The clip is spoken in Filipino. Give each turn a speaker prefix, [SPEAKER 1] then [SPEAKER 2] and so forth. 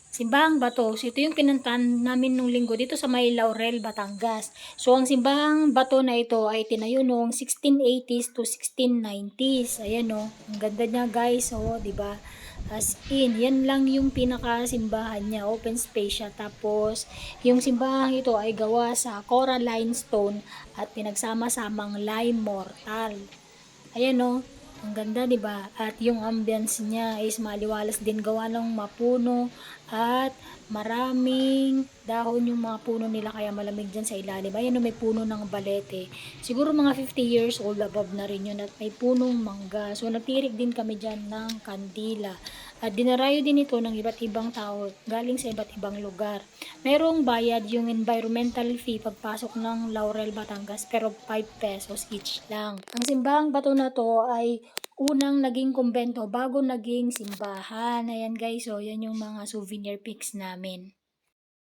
[SPEAKER 1] Simbahang Bato. So, ito yung pinuntahan namin nung linggo dito sa may Laurel, Batangas. So, ang Simbahang Bato na ito ay tinayo noong 1680s to 1690s. Ayan o. Ang ganda niya guys. O, diba? As in, yan lang yung pinaka-simbahan niya. Open space siya. Tapos, yung simbahang ito ay gawa sa coralline stone at pinagsama-samang lime mortal. Ayan o. Ang ganda, 'di ba? At yung ambience niya is maliwalas din gawa ng mapuno at maraming dahon yung mga puno nila kaya malamig diyan sa ilalim. Ayan o, may puno ng balete. Siguro mga 50 years old above na rin yun at may punong mangga. So nagtirik din kami diyan ng kandila. At dinarayo din ito ng iba't ibang tao galing sa iba't ibang lugar. Merong bayad yung environmental fee pagpasok ng Laurel, Batangas pero 5 pesos each lang. Ang simbahang bato na to ay unang naging kumbento bago naging simbahan. Ayan guys, so yan yung mga souvenir pics namin.